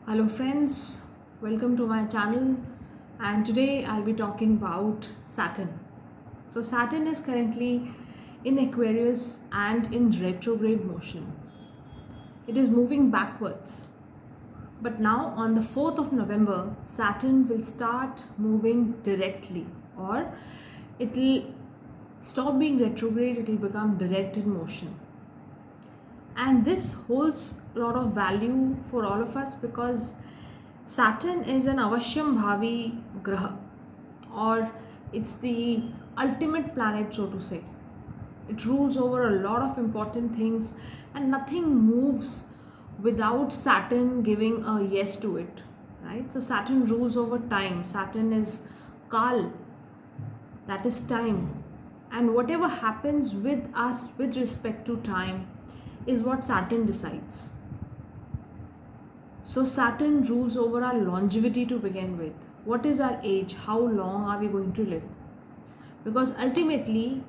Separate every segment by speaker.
Speaker 1: Hello friends, welcome to my channel, and today I'll be talking about Saturn. So Saturn is currently in Aquarius and in retrograde motion. It is moving backwards. But now on the 4th of November, Saturn will start moving directly, or it will stop being retrograde, it will become direct in motion. And this holds a lot of value for all of us because Saturn is an Avashyam Bhavi Graha, or it's the ultimate planet, so to say. It rules over a lot of important things, and nothing moves without Saturn giving a yes to it, right? So, Saturn rules over time. Saturn is Kal, that is time. And whatever happens with us with respect to time is what Saturn decides. So Saturn rules over our longevity to begin with. What is our age? How long are we going to live? Because ultimately,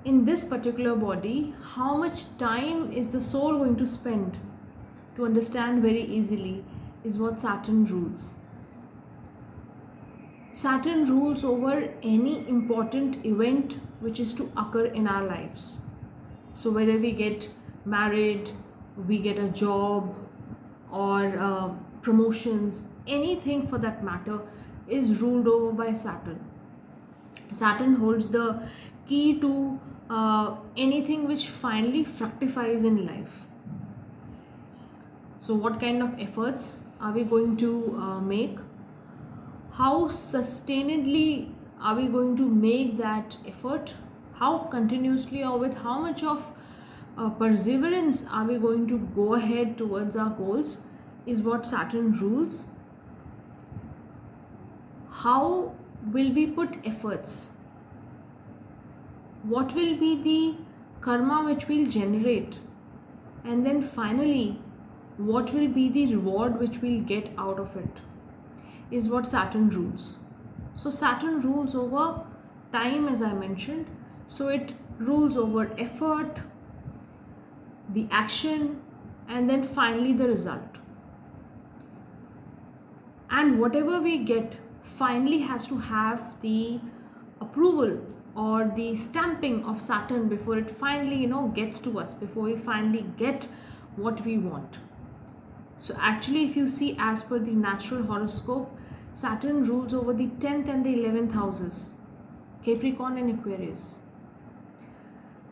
Speaker 1: in this particular body, how much time is the soul going to spend? To understand very easily is what Saturn rules. Saturn rules over any important event which is to occur in our lives. So whether we get married, we get a job, or promotions, anything for that matter is ruled over by Saturn. Saturn holds the key to anything which finally fructifies in life. So what kind of efforts are we going to make? How sustainedly are we going to make that effort? How continuously, or with how much of perseverance are we going to go ahead towards our goals is what Saturn rules. How will we put efforts? What will be the karma which we'll generate? And then finally, what will be the reward which we'll get out of it is what Saturn rules. So Saturn rules over time, as I mentioned. So it rules over effort, the action, and then finally the result. And whatever we get finally has to have the approval or the stamping of Saturn before it finally gets to us, before we finally get what we want. So actually, if you see, as per the natural horoscope, Saturn rules over the 10th and the 11th houses, Capricorn and Aquarius.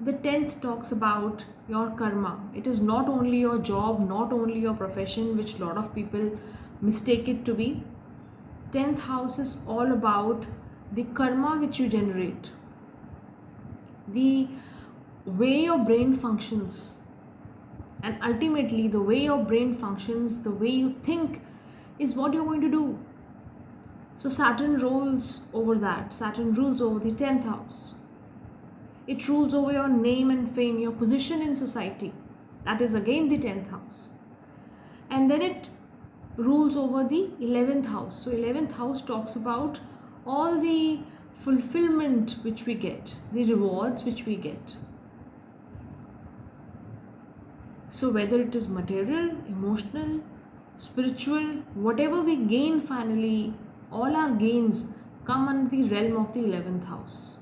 Speaker 1: The 10th talks about your karma. It is not only your job, not only your profession, which a lot of people mistake it to be. 10th house is all about the karma which you generate, the way your brain functions, and ultimately the way your brain functions, the way you think is what you're going to do. So Saturn rules over that. Saturn rules over the 10th house. It rules over your name and fame, your position in society. That is again the 10th house. And then it rules over the 11th house. So 11th house talks about all the fulfillment which we get, the rewards which we get. So whether it is material, emotional, spiritual, whatever we gain finally, all our gains come under the realm of the 11th house.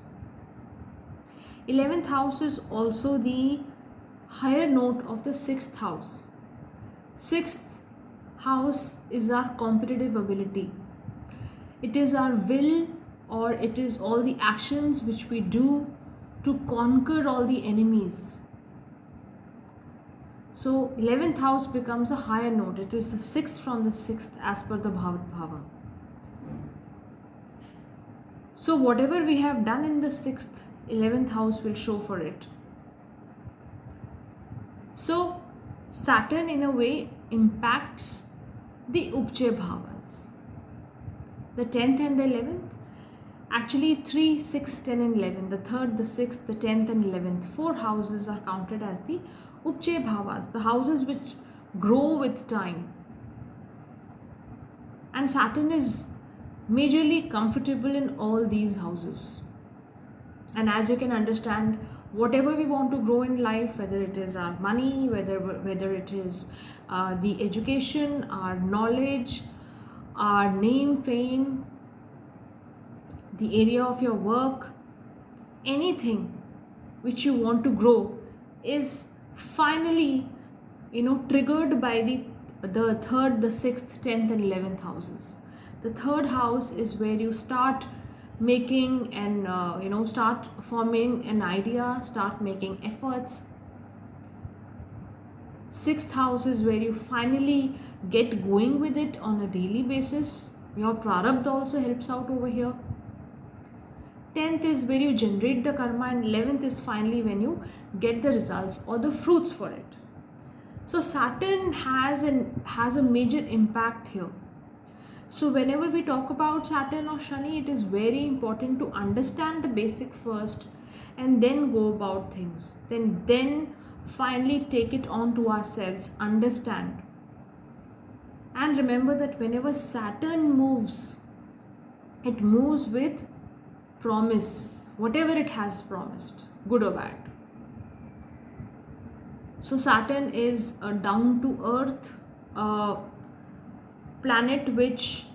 Speaker 1: 11th house is also the higher note of the 6th house. 6th house is our competitive ability. It is our will, or it is all the actions which we do to conquer all the enemies. So 11th house becomes a higher note. It is the 6th from the 6th as per the Bhavat Bhava. So whatever we have done in the 6th, 11th house will show for it. So Saturn in a way impacts the Upche Bhavas. The 10th and the 11th, actually 3, 6, 10 and 11, the 3rd, the 6th, the 10th and 11th, 4 houses are counted as the Upche Bhavas, the houses which grow with time. And Saturn is majorly comfortable in all these houses. And as you can understand, whatever we want to grow in life, whether it is our money, whether it is the education, our knowledge, our name, fame, the area of your work, anything which you want to grow is finally, triggered by the third, the sixth, 10th and 11th houses. The third house is where you start making and start forming an idea, start making efforts. Sixth house is where you finally get going with it on a daily basis. Your prarabdha also helps out over here. 10th is where you generate the karma, and 11th is finally when you get the results or the fruits for it. So Saturn has a major impact here. So whenever we talk about Saturn or Shani, it is very important to understand the basic first and then go about things. Then finally take it on to ourselves, understand. And remember that whenever Saturn moves, it moves with promise, whatever it has promised, good or bad. So Saturn is a down to earth planet which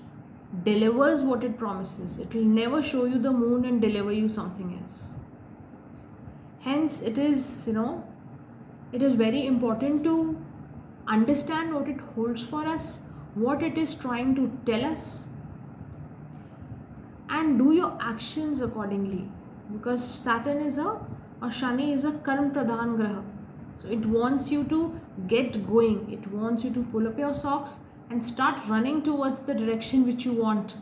Speaker 1: delivers what it promises. It will never show you the moon and deliver you something else. Hence it is very important to understand what it holds for us, what it is trying to tell us, and do your actions accordingly, because Saturn is or Shani is a Karm Pradhan Graha. So it wants you to get going, it wants you to pull up your socks and start running towards the direction which you want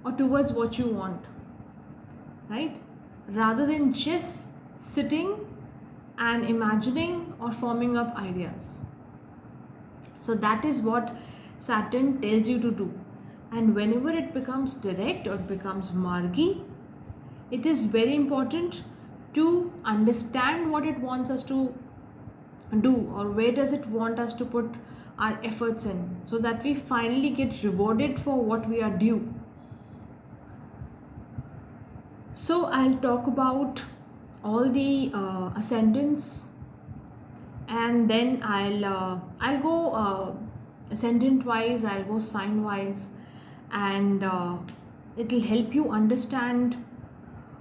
Speaker 1: or towards what you want, right? Rather than just sitting and imagining or forming up ideas. So that is what Saturn tells you to do. And whenever it becomes direct or it becomes margi, it is very important to understand what it wants us to do, or where does it want us to put our efforts in, so that we finally get rewarded for what we are due. So I'll talk about all the ascendants, and then I'll go ascendant wise, I'll go sign wise, and it will help you understand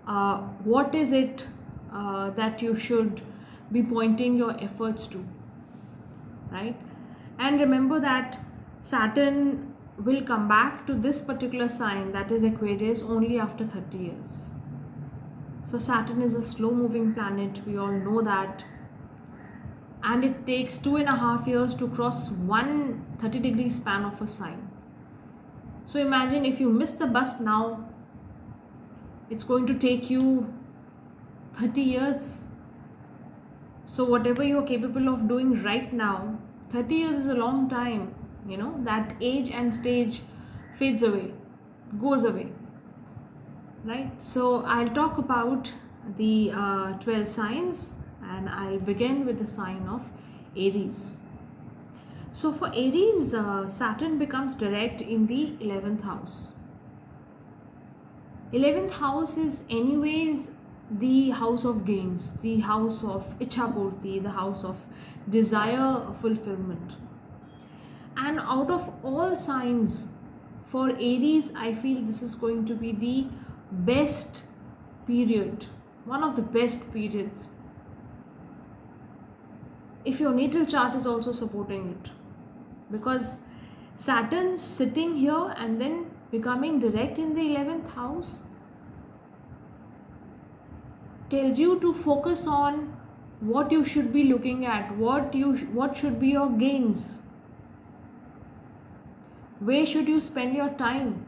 Speaker 1: what is it that you should be pointing your efforts to, right? And remember that Saturn will come back to this particular sign, that is Aquarius, only after 30 years. So Saturn is a slow moving planet, we all know that, and it takes 2.5 years to cross one 30-degree span of a sign. So imagine if you miss the bus now, it's going to take you 30 years. So whatever you are capable of doing right now, 30 years is a long time, that age and stage fades away, goes away, right? So I'll talk about the 12 signs, and I'll begin with the sign of Aries. So for Aries, Saturn becomes direct in the 11th house. 11th house is anyways the house of gains, the house of Ichhapurti, the house of desire fulfillment. And out of all signs, for Aries, I feel this is going to be the best period, one of the best periods, if your natal chart is also supporting it, because Saturn sitting here and then becoming direct in the 11th house tells you to focus on what you should be looking at, what should be your gains, where should you spend your time.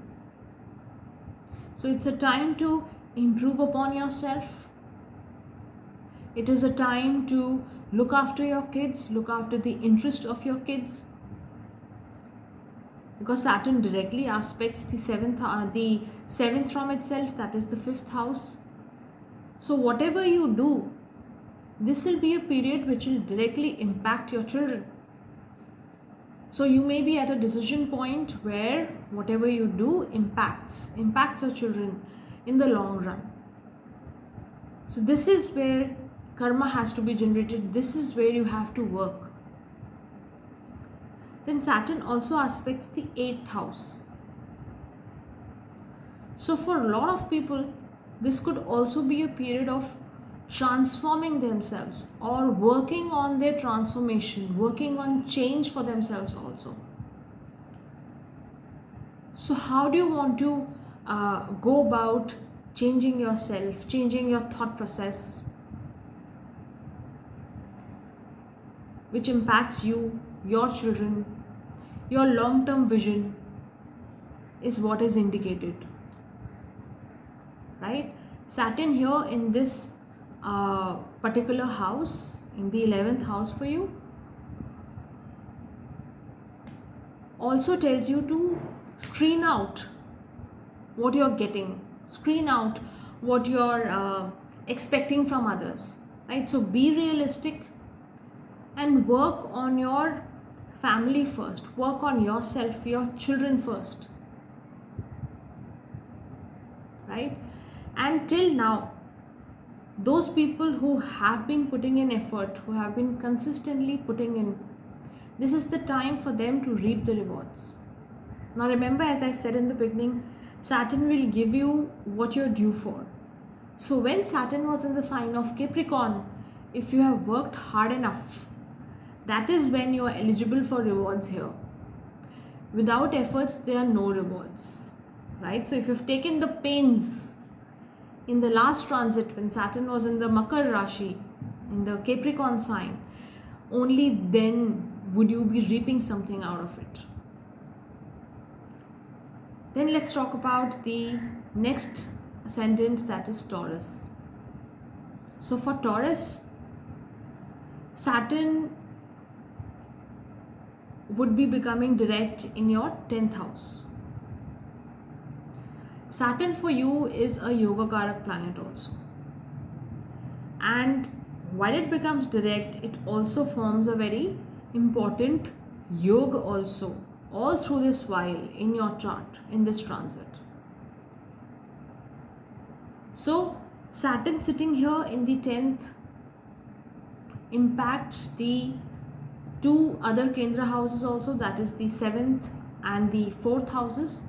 Speaker 1: So it's a time to improve upon yourself. It is a time to look after your kids, look after the interest of your kids, because Saturn directly aspects the seventh from itself, that is the 5th house. So whatever you do, this will be a period which will directly impact your children. So you may be at a decision point where whatever you do impacts your children in the long run. So this is where karma has to be generated. This is where you have to work. Then Saturn also aspects the 8th house. So for a lot of people, this could also be a period of transforming themselves or working on their transformation, working on change for themselves also. So how do you want to go about changing yourself, changing your thought process, which impacts you, your children, your long-term vision is what is indicated, right? Saturn here in this particular house, in the 11th house for you, also tells you to screen out what you're getting, screen out what you're expecting from others, right? So be realistic and work on your family first, work on yourself, your children first, right? And till now, those people who have been putting in effort, who have been consistently putting in, this is the time for them to reap the rewards. Now remember, as I said in the beginning, Saturn will give you what you're due for. So when Saturn was in the sign of Capricorn, if you have worked hard enough, that is when you are eligible for rewards here. Without efforts, there are no rewards, right? So if you've taken the pains in the last transit when Saturn was in the Makar Rashi, in the Capricorn sign, only then would you be reaping something out of it. Then let's talk about the next ascendant, that is Taurus. So for Taurus, Saturn would be becoming direct in your 10th house. Saturn for you is a Yoga-karak planet also. And while it becomes direct, it also forms a very important yoga also, all through this while in your chart, in this transit. So Saturn sitting here in the 10th impacts the two other Kendra houses also, that is the 7th and the 4th houses,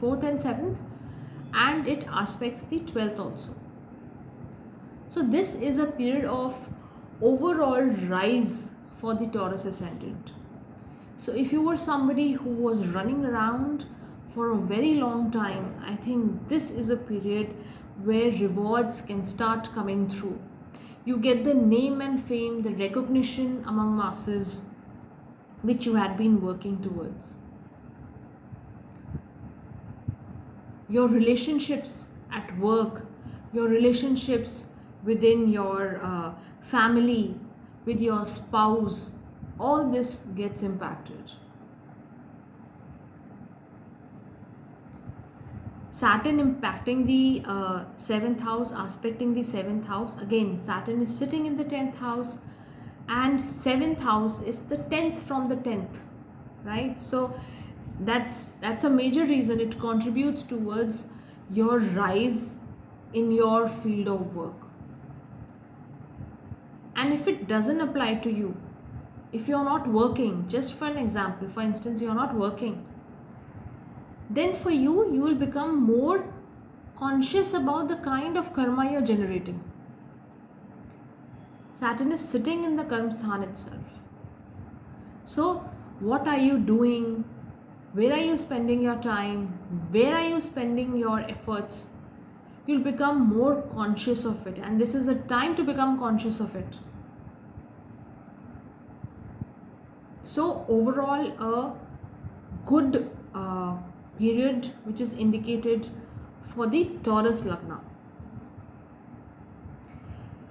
Speaker 1: 4th and 7th, and it aspects the 12th also. So this is a period of overall rise for the Taurus ascendant. So if you were somebody who was running around for a very long time, I think this is a period where rewards can start coming through. You get the name and fame, the recognition among masses, which you had been working towards. Your relationships at work, your relationships within your family, with your spouse, all this gets impacted. Saturn impacting the 7th house, aspecting the 7th house. Again, Saturn is sitting in the 10th house, and 7th house is the 10th from the 10th, right? So that's a major reason. It contributes towards your rise in your field of work. And if it doesn't apply to you, if you're not working, just for an example, for instance, you're not working, then for you, you will become more conscious about the kind of karma you're generating. Saturn is sitting in the karma sthan itself. So what are you doing? Where are you spending your time? Where are you spending your efforts? You'll become more conscious of it, and this is a time to become conscious of it. So overall, a good period which is indicated for the Taurus Lagna.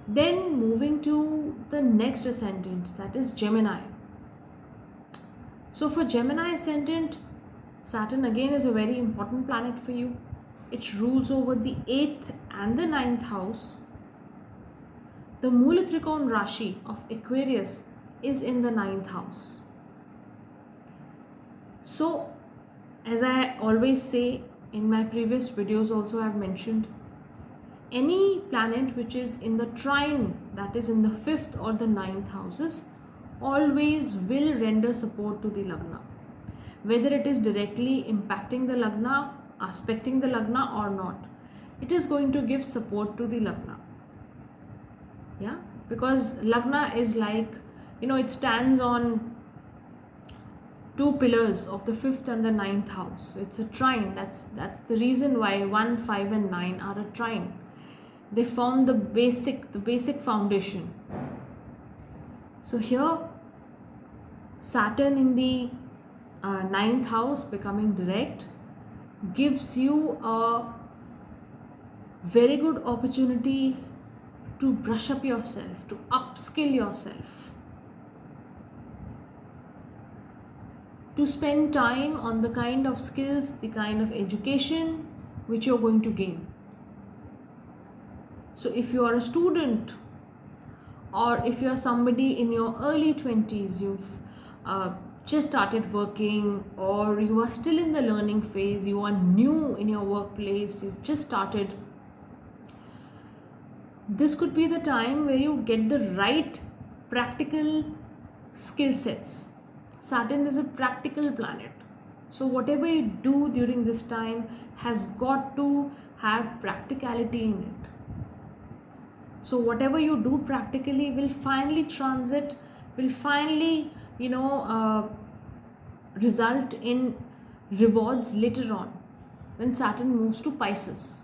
Speaker 1: Then moving to the next ascendant, that is Gemini. So for Gemini ascendant, Saturn again is a very important planet for you. It rules over the 8th and the 9th house. The Mula Trikon Rashi of Aquarius is in the 9th house. So as I always say, in my previous videos also I have mentioned, any planet which is in the trine, that is in the 5th or the 9th houses, always will render support to the Lagna. Whether it is directly impacting the Lagna, aspecting the Lagna or not, it is going to give support to the Lagna. Yeah, because Lagna is like, it stands on two pillars of the 5th and the 9th house. It's a trine. That's the reason why 1, 5 and 9 are a trine. They form the basic foundation. So here Saturn in the 9th house becoming direct gives you a very good opportunity to brush up yourself, to upskill yourself, to spend time on the kind of skills, the kind of education which you're going to gain. So if you are a student, or if you are somebody in your early 20s, you've just started working, or you are still in the learning phase, you are new in your workplace, you've just started, this could be the time where you get the right practical skill sets. Saturn is a practical planet. So whatever you do during this time has got to have practicality in it. So whatever you do practically will finally transit, will finally, result in rewards later on when Saturn moves to Pisces.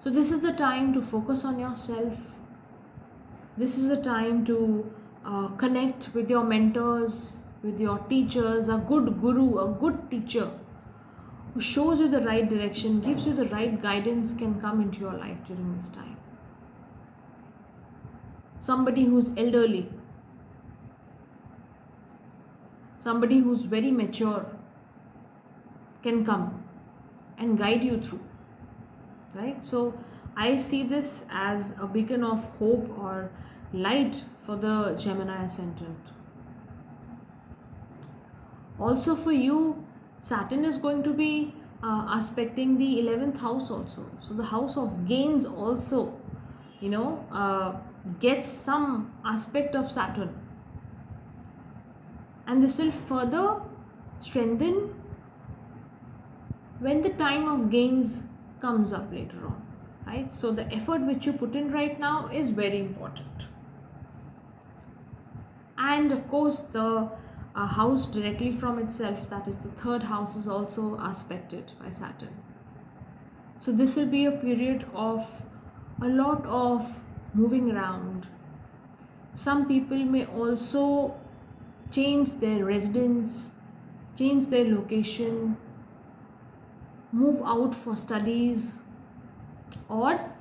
Speaker 1: So this is the time to focus on yourself. This is the time to connect with your mentors, with your teachers. A good guru, a good teacher who shows you the right direction, gives you the right guidance, can come into your life during this time. Somebody who's elderly, somebody who's very mature can come and guide you through, right? So I see this as a beacon of hope or light for the Gemini ascendant. Also for you, Saturn is going to be aspecting the 11th house also. So the house of gains also, gets some aspect of Saturn. And this will further strengthen when the time of gains comes up later on, right? So the effort which you put in right now is very important. And of course, the house directly from itself, that is the 3rd house, is also aspected by Saturn. So this will be a period of a lot of moving around. Some people may also change their residence, change their location, move out for studies, or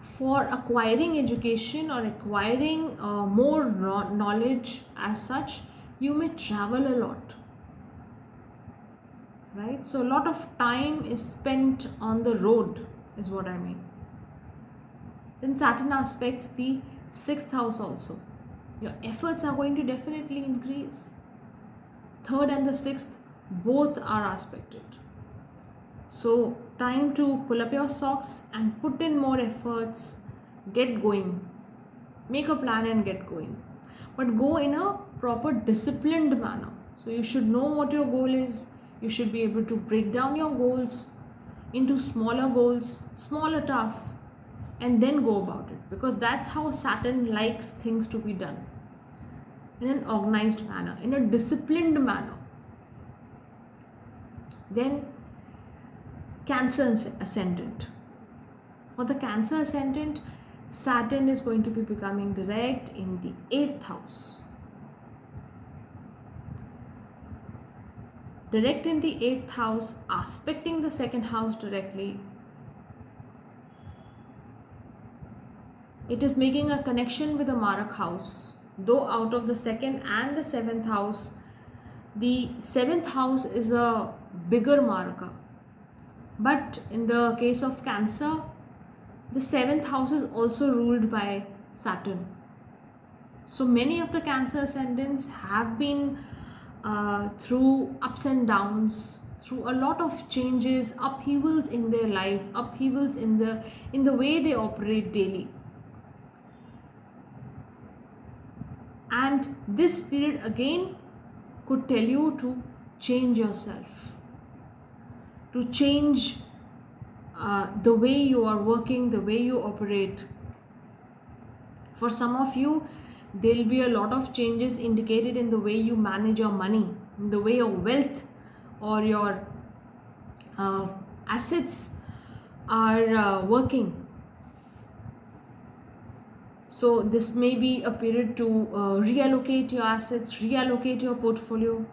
Speaker 1: for acquiring education or acquiring more knowledge as such. You may travel a lot, right? So a lot of time is spent on the road is what I mean. Then Saturn aspects the 6th house also. Your efforts are going to definitely increase. 3rd and the 6th both are aspected. So time to pull up your socks and put in more efforts, get going. Make a plan and get going. But go in a proper disciplined manner. So you should know what your goal is. You should be able to break down your goals into smaller goals, smaller tasks, and then go about it, because that's how Saturn likes things to be done, in an organized manner, in a disciplined manner. Then Cancer ascendant. For the Cancer ascendant, Saturn is going to be becoming direct in the 8th house. Direct in the 8th house, aspecting the 2nd house directly. It is making a connection with the Marak house. Though out of the 2nd and the 7th house, the 7th house is a bigger Maraka. But in the case of Cancer, the 7th house is also ruled by Saturn. So many of the Cancer ascendants have been through ups and downs, through a lot of changes, upheavals in their life, upheavals in the way they operate daily. And this period again could tell you to change yourself, to change the way you are working, the way you operate. For some of you, there will be a lot of changes indicated in the way you manage your money, in the way your wealth or your assets are working. So this may be a period to reallocate your assets, reallocate your portfolio.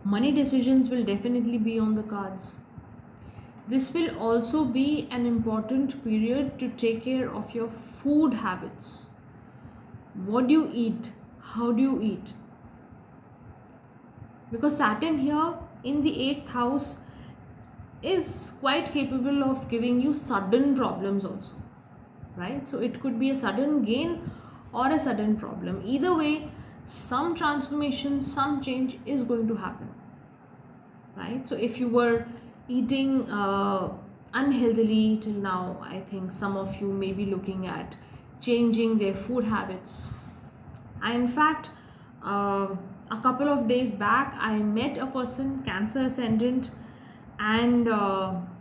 Speaker 1: Money decisions will definitely be on the cards. This will also be an important period to take care of your food habits. What do you eat? How do you eat? Because Saturn here in the 8th house is quite capable of giving you sudden problems also, right? So it could be a sudden gain or a sudden problem. Either way, some transformation, some change is going to happen, right? So if you were eating unhealthily till now, I think some of you may be looking at changing their food habits. And in fact, a couple of days back, I met a person, Cancer ascendant, and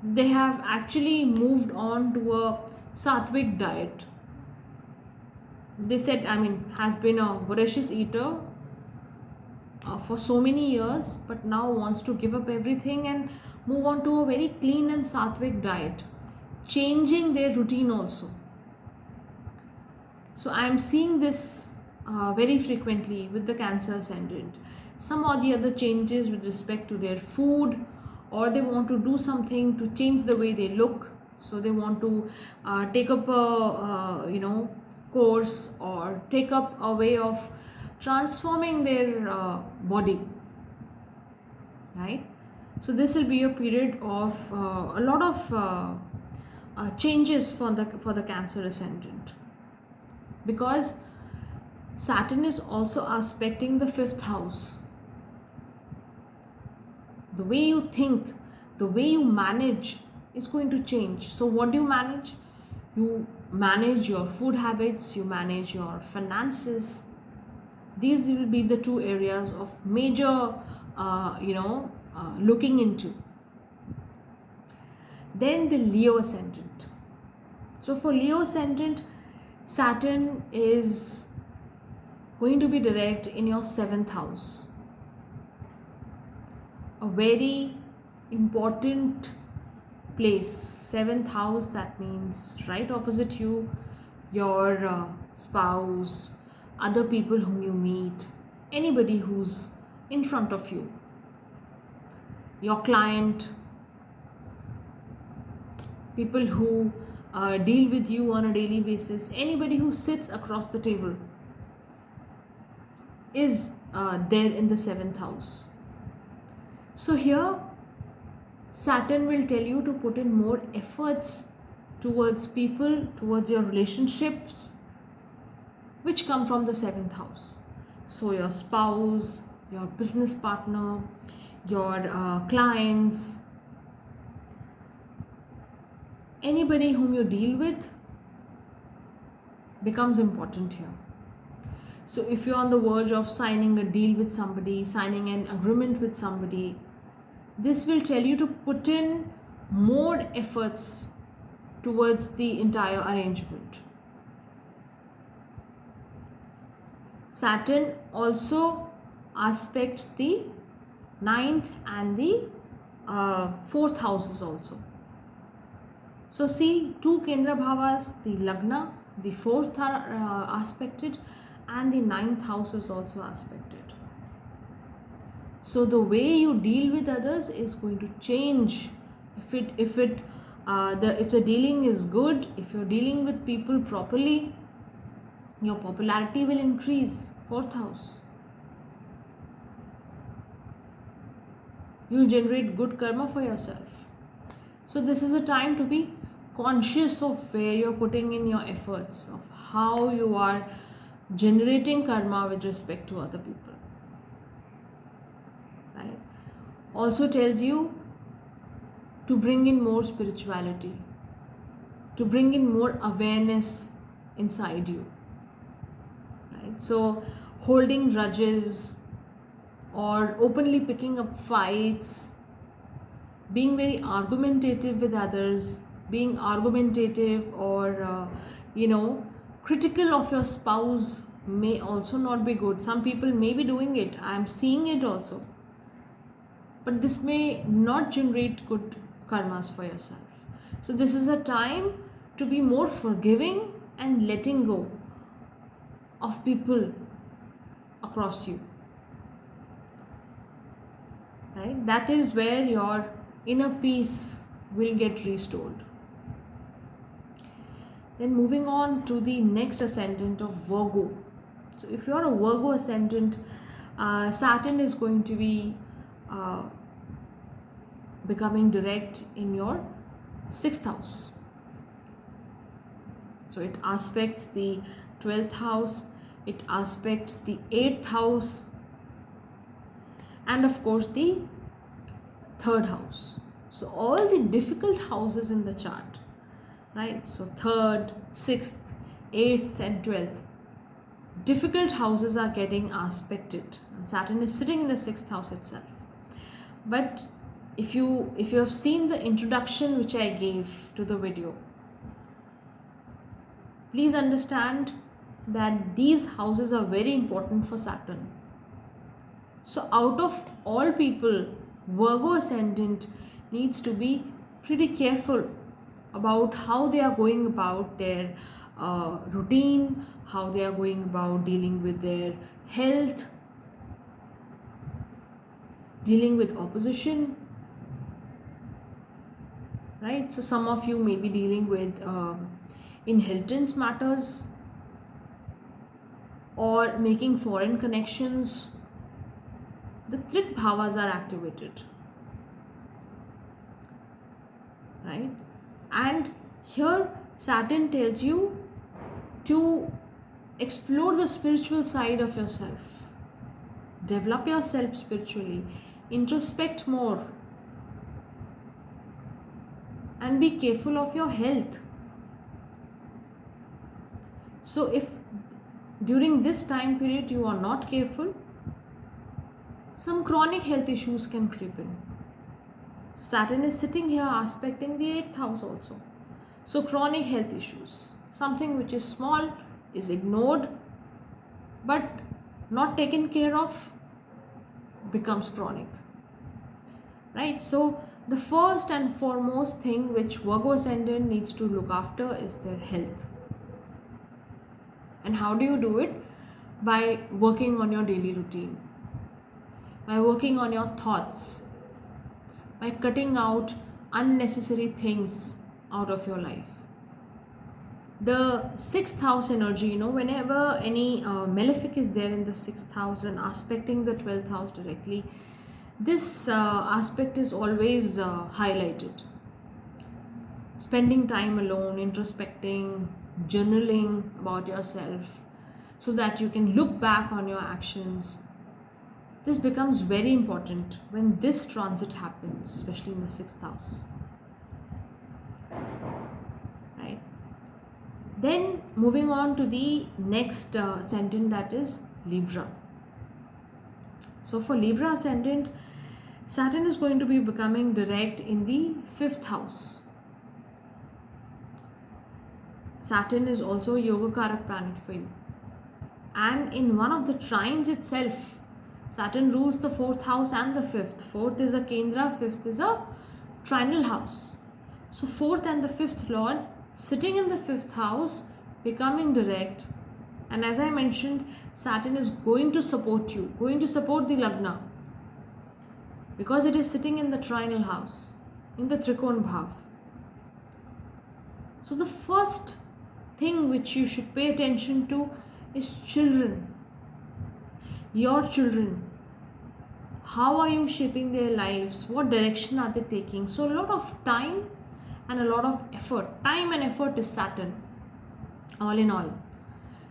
Speaker 1: they have actually moved on to a Sattvic diet. They said, has been a voracious eater for so many years, but now wants to give up everything and move on to a very clean and Sattvic diet, changing their routine also. So I am seeing this very frequently with the Cancer ascendant. Some or the other changes with respect to their food, or they want to do something to change the way they look. So they want to take up a course or take up a way of transforming their body, right? So this will be a period of a lot of changes for the Cancer ascendant, because Saturn is also aspecting the 5th house. The way you think, the way you manage is going to change. So what do you manage? You manage your food habits, you manage your finances. These will be the two areas of major looking into. Then the Leo ascendant. So for Leo ascendant, Saturn is going to be direct in your 7th house. A very important place. 7th house, that means right opposite you, your spouse, other people whom you meet, anybody who's in front of you, your client, people who deal with you on a daily basis, anybody who sits across the table is there in the 7th house. So here Saturn will tell you to put in more efforts towards people, towards your relationships, which come from the 7th house. So your spouse, your business partner, your clients, anybody whom you deal with becomes important here. So if you're on the verge of signing a deal with somebody, signing an agreement with somebody, this will tell you to put in more efforts towards the entire arrangement. Saturn also aspects the 9th and the 4th houses also. So see, two Kendra Bhavas, the Lagna, the 4th are aspected, and the 9th house is also aspected. So the way you deal with others is going to change. If the dealing is good, if you're dealing with people properly, your popularity will increase. 4th house. You'll generate good karma for yourself. So this is a time to be conscious of where you're putting in your efforts, of how you are generating karma with respect to other people, right? also tells you to bring in more spirituality, to bring in more awareness inside you, right? So holding grudges or openly picking up fights, being very argumentative with others, being argumentative or critical of your spouse may also not be good. Some people may be doing it, I'm seeing it also, but this may not generate good karmas for yourself. So this is a time to be more forgiving and letting go of people across you, right? That is where your inner peace will get restored. Then moving on to the next ascendant of Virgo. So if you're a Virgo ascendant, Saturn is going to be becoming direct in your 6th house. So it aspects the 12th house, it aspects the 8th house, and of course the 3rd house. So all the difficult houses in the chart, right? So 3rd, 6th, 8th and 12th, difficult houses are getting aspected, and Saturn is sitting in the 6th house itself. But if you have seen the introduction which I gave to the video, please understand that these houses are very important for Saturn. So out of all people, Virgo ascendant needs to be pretty careful about how they are going about their routine, how they are going about dealing with their health, dealing with opposition, right? So some of you may be dealing with inheritance matters or making foreign connections. The Trit Bhavas are activated, right? And here Saturn tells you to explore the spiritual side of yourself, develop yourself spiritually, introspect more, and be careful of your health. So if during this time period you are not careful, some chronic health issues can creep in. Saturn is sitting here aspecting the 8th house also. So chronic health issues, something which is small, is ignored, but not taken care of, becomes chronic, right? So the first and foremost thing which Virgo ascendant needs to look after is their health. And how do you do it? By working on your daily routine, by working on your thoughts, by cutting out unnecessary things out of your life. The 6th house energy, whenever any malefic is there in the 6th house and aspecting the 12th house directly, this aspect is always highlighted. Spending time alone, introspecting, journaling about yourself so that you can look back on your actions. This becomes very important when this transit happens, especially in the 6th house. Right? Then moving on to the next ascendant, that is Libra. So for Libra ascendant, Saturn is going to be becoming direct in the 5th house. Saturn is also a Yoga-karak planet for you. And in one of the trines itself, Saturn rules the 4th house and the 5th. 4th is a Kendra, 5th is a trinal house. So 4th and the 5th Lord sitting in the 5th house, becoming direct. And as I mentioned, Saturn is going to support you, going to support the Lagna, because it is sitting in the trinal house, in the Trikon Bhav. So the first thing which you should pay attention to is children. Your children. How are you shaping their lives? What direction are they taking? So a lot of time and a lot of effort. Time and effort is Saturn, all in all.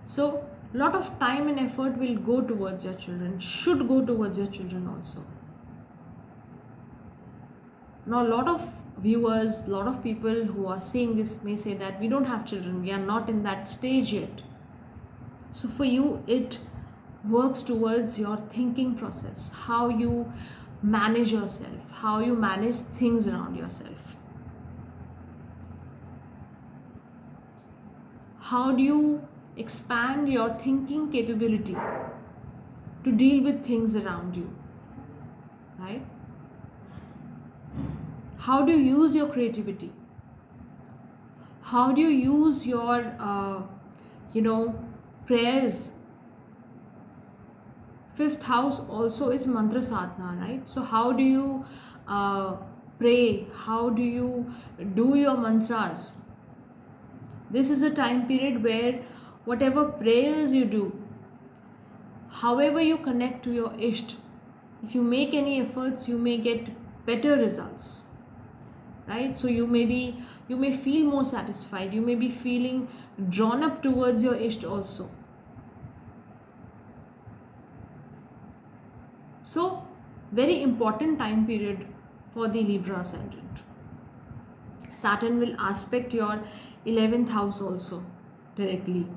Speaker 1: So a lot of time and effort will go towards your children, should go towards your children also. Now, a lot of viewers, a lot of people who are seeing this may say that we don't have children, we are not in that stage yet. So for you, it works towards your thinking process, how you manage yourself, how you manage things around yourself. How do you expand your thinking capability to deal with things around you, right? How do you use your creativity? How do you use your, prayers? Fifth house also is mantra sadhana, right? So how do you pray? How do you do your mantras? This is a time period where whatever prayers you do, however you connect to your Isht, if you make any efforts, you may get better results, right? So you may feel more satisfied, you may be feeling drawn up towards your Isht also. So very important time period for the Libra ascendant. Saturn will aspect your 11th house also directly,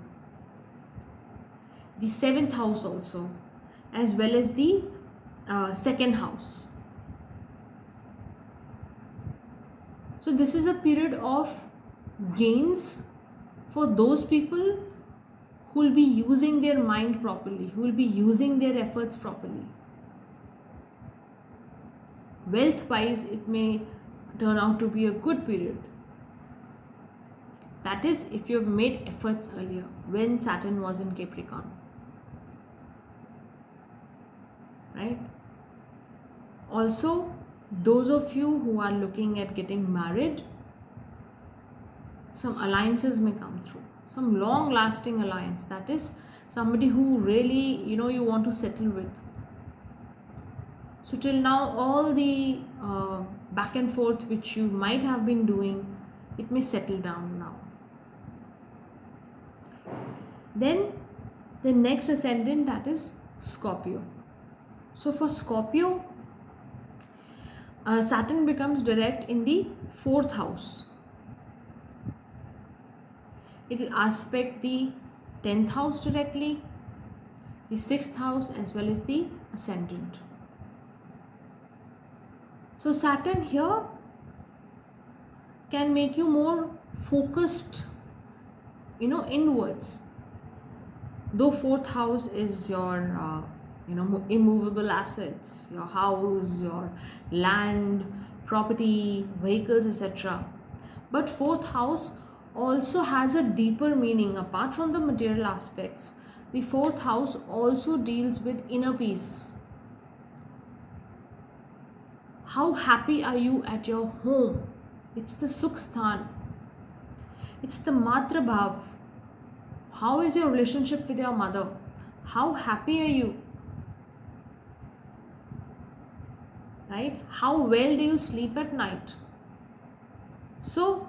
Speaker 1: the 7th house also, as well as the 2nd house. So this is a period of gains for those people who will be using their mind properly, who will be using their efforts properly. Wealth wise, it may turn out to be a good period. That is, if you have made efforts earlier when Saturn was in Capricorn, right? Also, those of you who are looking at getting married, some alliances may come through, some long lasting alliance, that is somebody who really you want to settle with. So till now, all the back and forth which you might have been doing, it may settle down now. Then the next ascendant, that is Scorpio. So for Scorpio, Saturn becomes direct in the 4th house. It will aspect the 10th house directly, the 6th house, as well as the ascendant. So Saturn here can make you more focused, inwards. Though 4th house is your immovable assets, your house, your land, property, vehicles, etc. But 4th house also has a deeper meaning. Apart from the material aspects, the 4th house also deals with inner peace. How happy are you at your home? It's the Sukh Sthan. It's the Matra Bhav. How is your relationship with your mother? How happy are you? Right? How well do you sleep at night? So,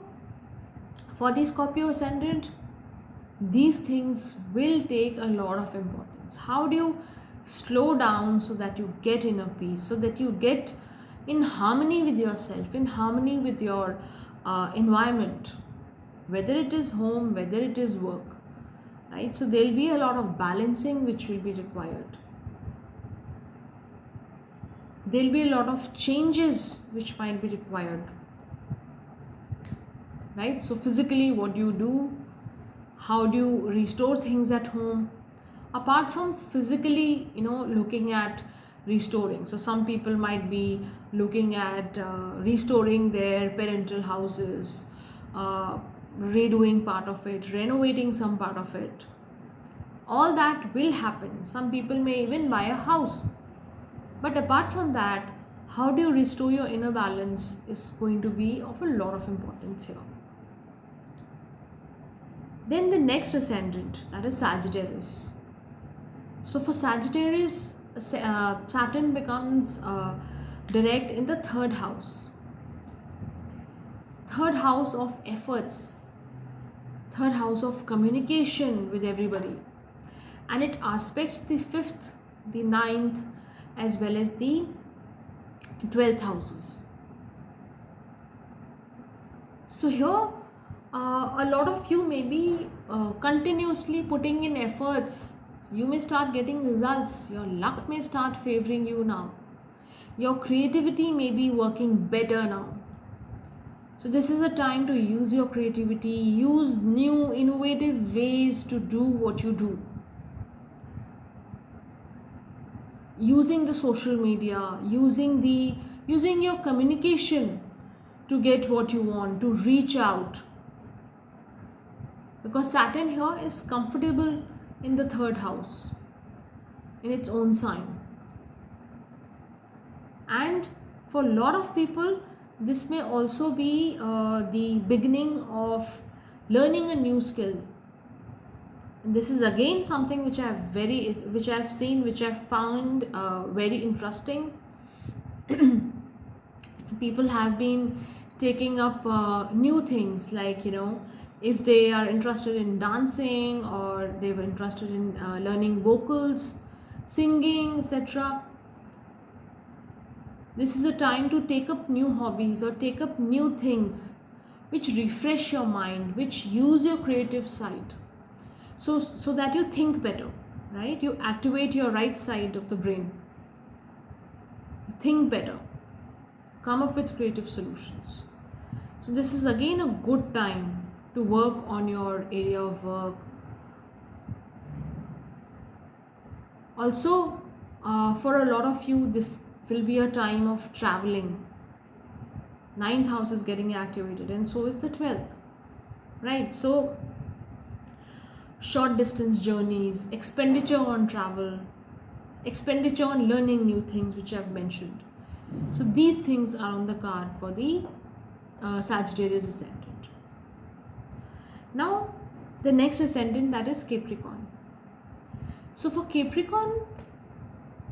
Speaker 1: for the Scorpio ascendant, these things will take a lot of importance. How do you slow down so that you get inner peace, so that you get in harmony with yourself, in harmony with your environment, whether it is home, whether it is work, right? So there will be a lot of balancing which will be required. There will be a lot of changes which might be required, right? So physically, what do you do? How do you restore things at home? Apart from physically, looking at restoring. So some people might be looking at restoring their parental houses, redoing part of it, renovating some part of it. All that will happen. Some people may even buy a house. But apart from that, how do you restore your inner balance is going to be of a lot of importance here. Then the next ascendant, that is Sagittarius. So for Sagittarius, Saturn becomes direct in the 3rd house. 3rd house of efforts, 3rd house of communication with everybody. And it aspects the 5th, the 9th, as well as the 12th houses. So here, a lot of you may be continuously putting in efforts. You may start getting results. Your luck may start favoring you now. Your creativity may be working better now. So this is a time to use your creativity, use new innovative ways to do what you do. Using the social media, using your communication to get what you want, to reach out. Because Saturn here is comfortable in the third house, in its own sign. And for a lot of people, this may also be the beginning of learning a new skill. And this is again something which I've seen, which I've found very interesting. People have been taking up new things, like, if they are interested in dancing, or they were interested in learning vocals, singing, etc. This is a time to take up new hobbies or take up new things which refresh your mind, which use your creative side, so that you think better, right? You activate your right side of the brain. You think better, come up with creative solutions. So this is again a good time to work on your area of work. Also, for a lot of you, this will be a time of traveling. 9th house is getting activated, and so is the 12th, right? So short distance journeys, expenditure on travel, expenditure on learning new things, which I've mentioned. So these things are on the card for the Sagittarius ascendant. Now the next ascendant, that is Capricorn. So for Capricorn,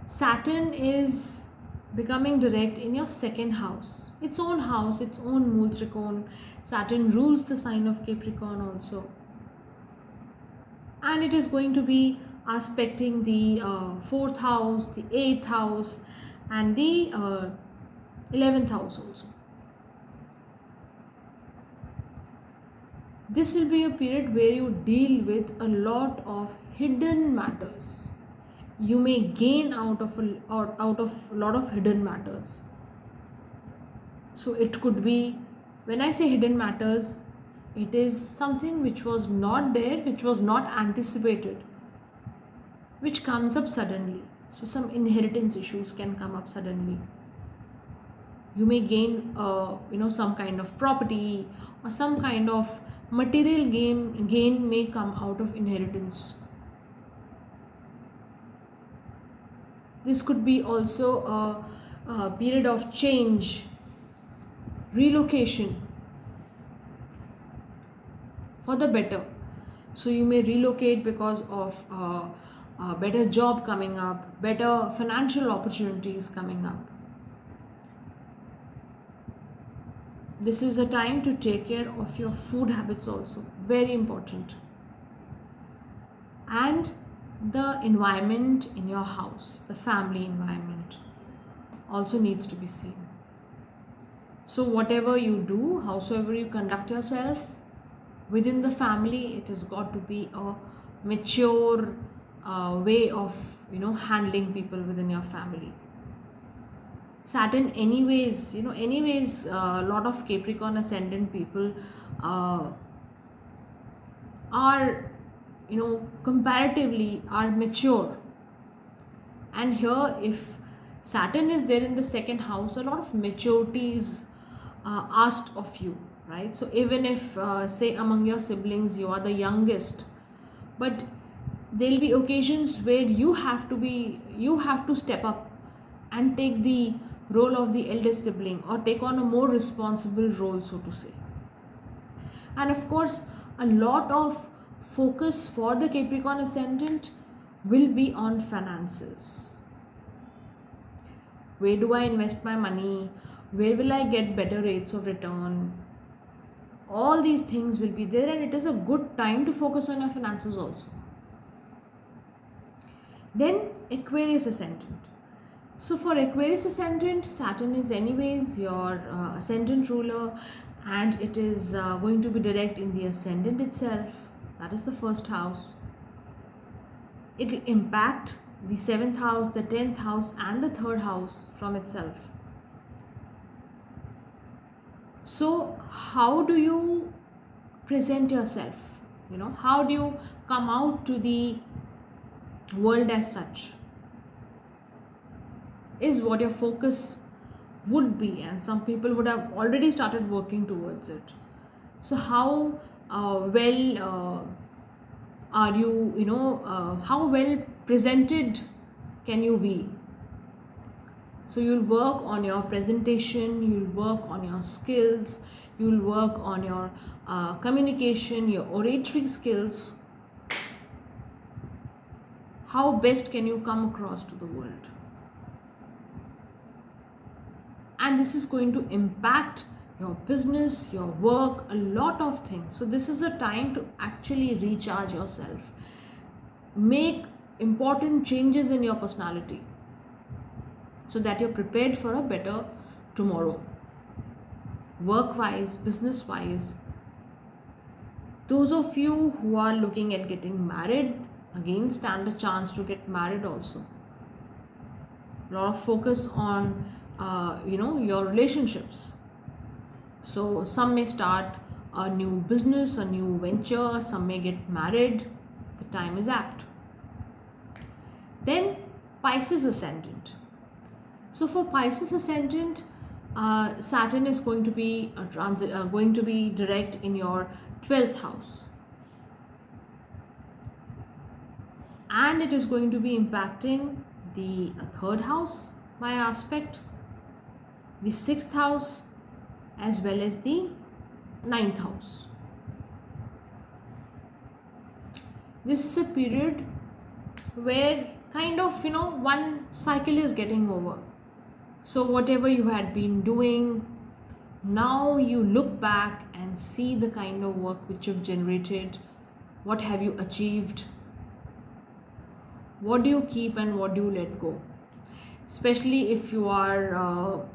Speaker 1: Saturn is becoming direct in your second house, its own house, its own Mool Trikon. Saturn rules the sign of Capricorn also, and it is going to be aspecting the 4th house, the 8th house, and the 11th house also. This will be a period where you deal with a lot of hidden matters. You may gain out of a lot of hidden matters. So it could be, when I say hidden matters, it is something which was not there, which was not anticipated, which comes up suddenly. So some inheritance issues can come up suddenly. You may gain some kind of property, or some kind of material gain may come out of inheritance. This could be also a period of change, relocation for the better. So you may relocate because of a better job coming up, better financial opportunities coming up. This is a time to take care of your food habits also, very important. And the environment in your house, the family environment, also needs to be seen. So whatever you do, howsoever you conduct yourself within the family, it has got to be a mature way of handling people within your family. Saturn anyways, a lot of Capricorn ascendant people are comparatively are mature. And here, if Saturn is there in the second house, a lot of maturity is asked of you, right? So even if say among your siblings you are the youngest, but there'll be occasions where you have to step up and take the role of the eldest sibling, or take on a more responsible role, so to say. And of course, a lot of focus for the Capricorn ascendant will be on finances. Where do I invest my money? Where will I get better rates of return? All these things will be there, and it is a good time to focus on your finances also. Then Aquarius ascendant. So for Aquarius ascendant, Saturn is anyways your ascendant ruler, and it is going to be direct in the ascendant itself, that is the first house. It will impact the 7th house, the 10th house, and the 3rd house from itself. So how do you present yourself? How do you come out to the world as such is what your focus would be, and some people would have already started working towards it. So how well are you, how well presented can you be? So you'll work on your presentation, you'll work on your skills, you'll work on your communication, your oratory skills. How best can you come across to the world? And this is going to impact your business, your work, a lot of things. So this is a time to actually recharge yourself. Make important changes in your personality so that you're prepared for a better tomorrow. Work-wise, business-wise. Those of you who are looking at getting married, again stand a chance to get married also. A lot of focus on your relationships. So some may start a new business, a new venture, some may get married. The time is apt. Then Pisces ascendant. So for Pisces ascendant, Saturn is going to be going to be direct in your 12th house, and it is going to be impacting the 3rd house by aspect, the 6th house, as well as the 9th house. This is a period where kind of one cycle is getting over. So whatever you had been doing, now you look back and see the kind of work which you've generated. What have you achieved? What do you keep and what do you let go? Especially if you are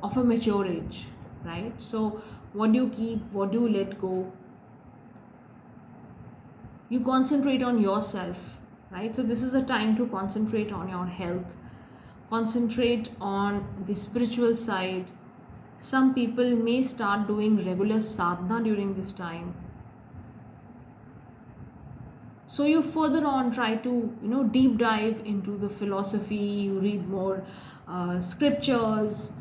Speaker 1: of a mature age, right? So what do you keep? What do you let go? You concentrate on yourself, right? So this is a time to concentrate on your health, concentrate on the spiritual side. Some people may start doing regular sadhana during this time. So you further on try to deep dive into the philosophy. You read more scriptures,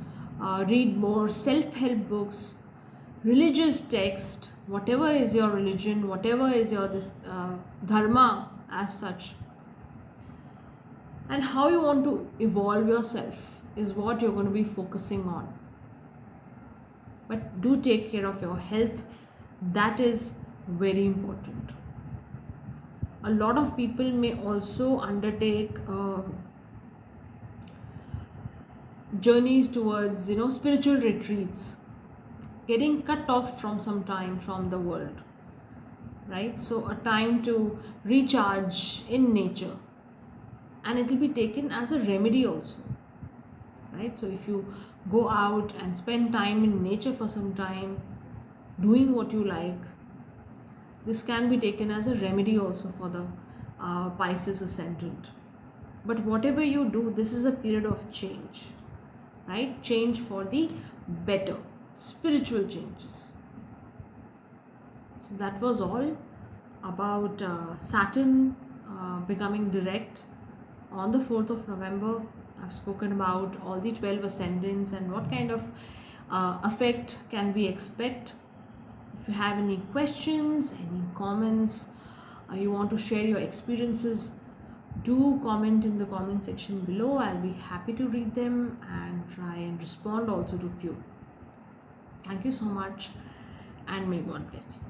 Speaker 1: read more self-help books, religious text, whatever is your religion, whatever is your dharma as such, and how you want to evolve yourself is what you're going to be focusing on. But do take care of your health. That is very important. A lot of people may also undertake journeys towards spiritual retreats, getting cut off from some time from the world, right? So a time to recharge in nature, and it will be taken as a remedy also, right? So if you go out and spend time in nature for some time, doing what you like, this can be taken as a remedy also for the Pisces ascendant. But whatever you do, this is a period of change, right? Change for the better, spiritual changes. So that was all about Saturn becoming direct on the 4th of November. I've spoken about all the 12 ascendants and what kind of effect can we expect. If you have any questions, any comments, you want to share your experiences, do comment in the comment section below. I'll be happy to read them and try and respond also to few. Thank you so much, and may God bless you.